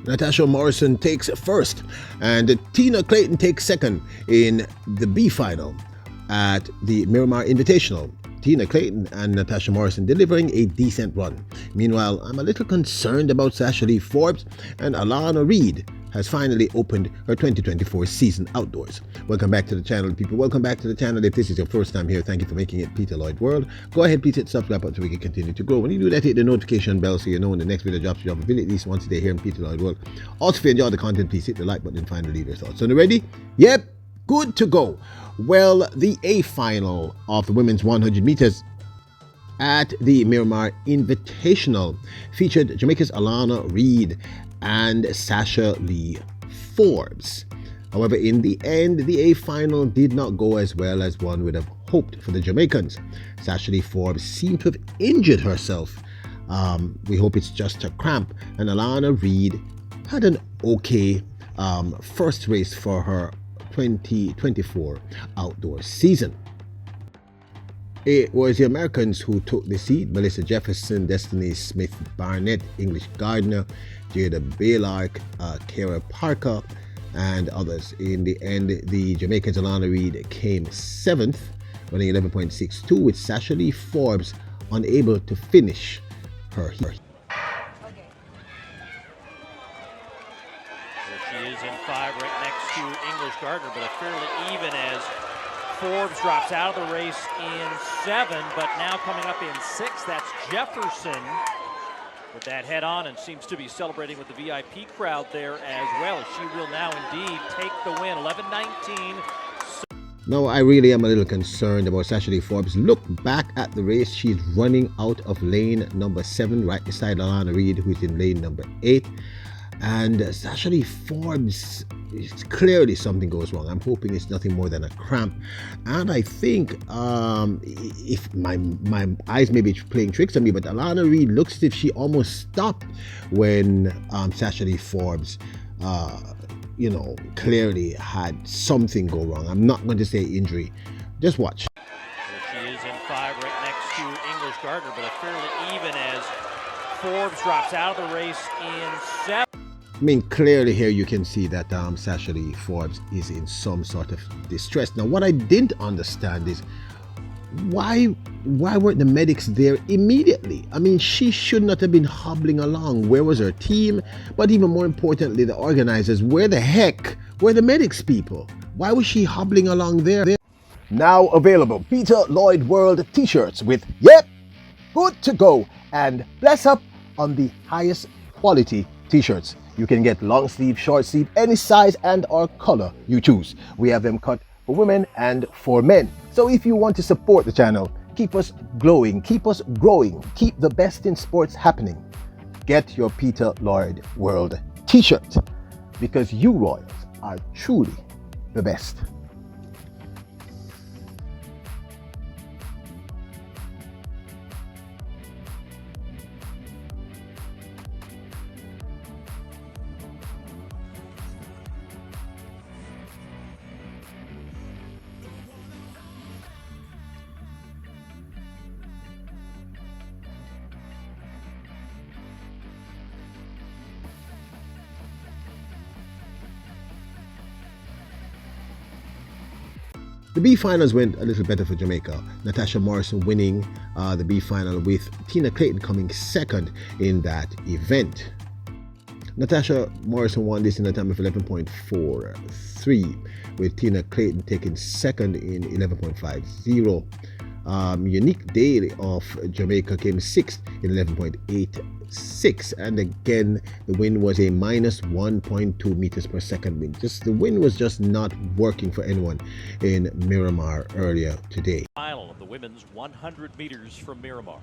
Natasha Morrison takes first, and Tina Clayton takes second in the B final at the Miramar Invitational. Tina Clayton and Natasha Morrison delivering a decent run. Meanwhile, I'm a little concerned about Sashalee Forbes, and Alana Reid has finally opened her 2024 season outdoors. Welcome back to the channel, people. Welcome back to the channel. If this is your first time here, thank you for making it Peter Lloyd World. Go ahead, please hit the subscribe button so we can continue to grow. When you do that, hit the notification bell so you know when the next video drops. You have a video at least once a day here in Peter Lloyd World. Also, if you enjoy the content, please hit the like button and finally leave your thoughts. So, ready? Yep, good to go. Well, the A final of the women's 100 meters at the Miramar Invitational featured Jamaica's Alana Reid and Sashalee Forbes. However, in the end, the A final did not go as well as one would have hoped for the Jamaicans. Sashalee Forbes seemed to have injured herself. We hope it's just a cramp. And Alana Reid had an okay first race for her 2024 outdoor season. It was the Americans who took the seat: Melissa Jefferson, Destiny Smith-Barnett, English Gardner, Jada Baylark, Kara Parker, and others. In the end, the Jamaicans' Alana Reid came 7th, running 11.62, with Sashalee Forbes unable to finish her heat. She is in 5 right next to English Gardner, but a fairly even as Forbes drops out of the race in 7, but now coming up in 6, that's Jefferson with that head on and seems to be celebrating with the VIP crowd there as well. She will now indeed take the win, 11:19. Now, I really am a little concerned about Sashalee Forbes. Look back at the race. She's running out of lane number 7, right beside Alana Reid, who's in lane number 8. And Sashalee Forbes, clearly something goes wrong. I'm hoping it's nothing more than a cramp. And I think, if my eyes may be playing tricks on me, but Alana Reid looks as if she almost stopped when Sashalee Forbes, clearly had something go wrong. I'm not going to say injury. Just watch. She is in 5 right next to English Gardner, but a fairly even as Forbes drops out of the race in 7. I mean, clearly here you can see that Sashalee Forbes is in some sort of distress. Now, what I didn't understand is why weren't the medics there immediately? I mean, she should not have been hobbling along. Where was her team? But even more importantly, the organizers, where the heck were the medics people? Why was she hobbling along there? Now available, Peter Lloyd World t-shirts with "Yep, good to go" and "Bless up" on the highest quality t-shirts. You can get long sleeve, short sleeve, any size and or color you choose. We have them cut for women and for men. So if you want to support the channel, keep us glowing, keep us growing, keep the best in sports happening, get your Peter Lloyd World t-shirt, because you Royals are truly the best. The B finals went a little better for Jamaica. Natasha Morrison winning the B final, with Tina Clayton coming 2nd in that event. Natasha Morrison won this in a time of 11.43, with Tina Clayton taking 2nd in 11.50. Unique Daily of Jamaica came 6th in 11.86, and again the wind was a minus 1.2 meters per second wind. The wind was just not working for anyone in Miramar earlier today. Final of the women's 100 meters from Miramar.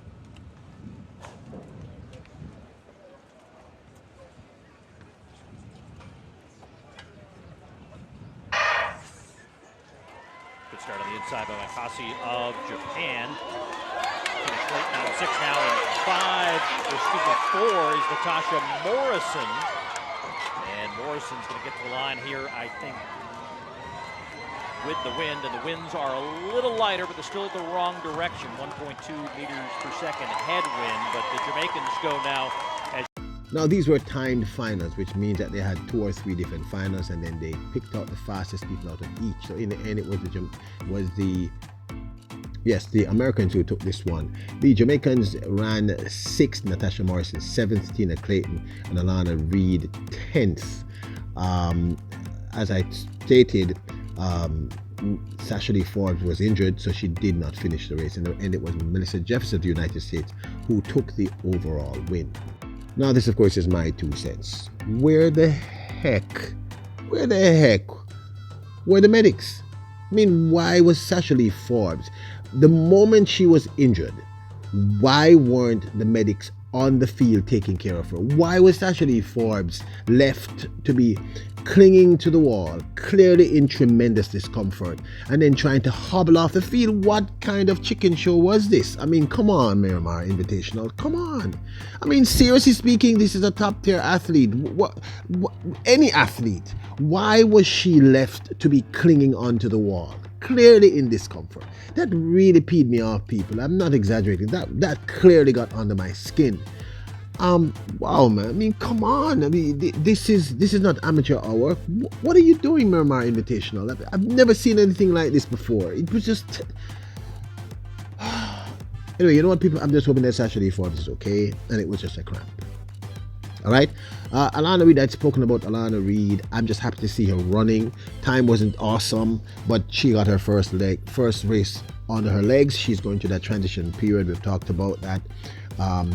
Good start on the inside by Makasi of Japan. Finished late now, 6 now, and 4 is Natasha Morrison. And Morrison's going to get to the line here, I think, with the wind. And the winds are a little lighter, but they're still the wrong direction. 1.2 meters per second headwind, but the Jamaicans go now as Now these were timed finals, which means that they had 2 or 3 different finals, and then they picked out the fastest people out of each. So in the end, it was the Americans who took this one. The Jamaicans ran 6th, Natasha Morrison 7th, Tina Clayton and Alana Reid 10th. As I stated, Sashalee Forbes was injured, so she did not finish the race. In the end, it was Melissa Jefferson of the United States who took the overall win. Now, this, of course, is my 2 cents. Where the heck were the medics? I mean, why was Sashalee Forbes, the moment she was injured, why weren't the medics on the field taking care of her? Why was Sashalee Forbes left to be clinging to the wall, clearly in tremendous discomfort, and then trying to hobble off the field? What kind of chicken show was this? I mean, come on, Miramar Invitational, come on. I mean, seriously speaking, this is a top-tier athlete. Any athlete. Why was she left to be clinging onto the wall, clearly in discomfort? That really peed me off, people. I'm not exaggerating. That clearly got under my skin. Wow, man. I mean, come on. I mean, this is not amateur hour. What are you doing, Miramar Invitational? I've never seen anything like this before. It was just. Anyway, you know what, people? I'm just hoping that Sashalee Forbes is okay, and it was just a cramp. All right. Alana Reid, I'd spoken about Alana Reid. I'm just happy to see her running. Time wasn't awesome, but she got her first race on her legs. She's going through that transition period. We've talked about that.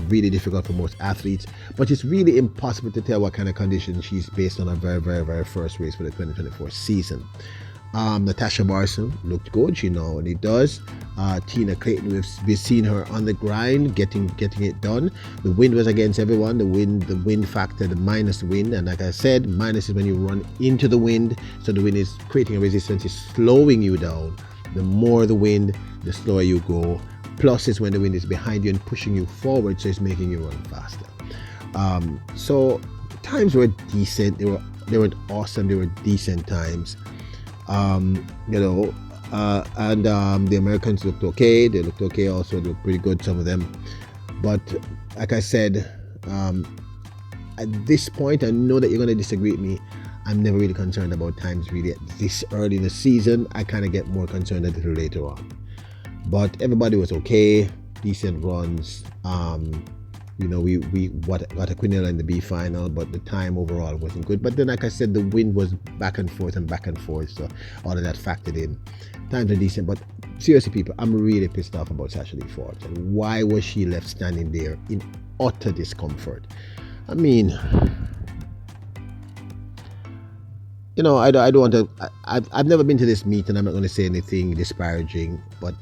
Really difficult for most athletes, but it's really impossible to tell what kind of condition she's based on her very, very, very first race for the 2024 season. Natasha Morrison looked good, she know what it does. Tina Clayton, we've seen her on the grind, getting it done. The wind was against everyone. The wind factor, the minus wind, and like I said, minus is when you run into the wind, so the wind is creating a resistance, it's slowing you down. The more the wind, the slower you go. Plus is when the wind is behind you and pushing you forward, so it's making you run faster. So times were decent. They weren't awesome. They were decent times. And the Americans looked okay. They looked okay also. They looked pretty good, some of them. But like I said, at this point, I know that you're going to disagree with me. I'm never really concerned about times really at this early in the season. I kind of get more concerned a little later on. But everybody was okay, decent runs. We got a Quinella in the B final, but the time overall wasn't good. But then, like I said, the wind was back and forth, so all of that factored in. Times are decent, but seriously, people, I'm really pissed off about Sashalee Forbes. And why was she left standing there in utter discomfort? I mean, I don't want to. I've never been to this meet, and I'm not going to say anything disparaging, but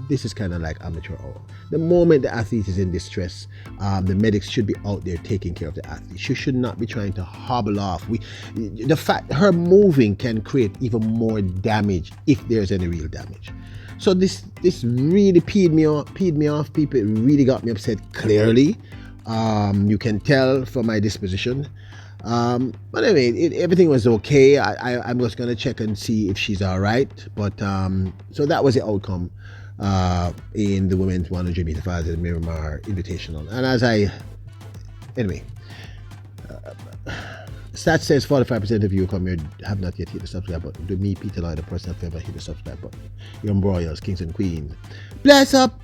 this is kind of like amateur hour. The moment the athlete is in distress, the medics should be out there taking care of the athlete. She should not be trying to hobble off. The fact her moving can create even more damage if there's any real damage. So this really peed me off, people. It really got me upset. Clearly, you can tell from my disposition. But anyway, everything was okay. I'm just gonna check and see if she's all right. But so that was the outcome in the women's 100 meter finals at the Miramar Invitational. And stats says 45% of you come here have not yet hit the subscribe button. Do me, Peter Lloyd, a personal favor, hit the subscribe button. Young Royals, Kings and Queens. Bless up!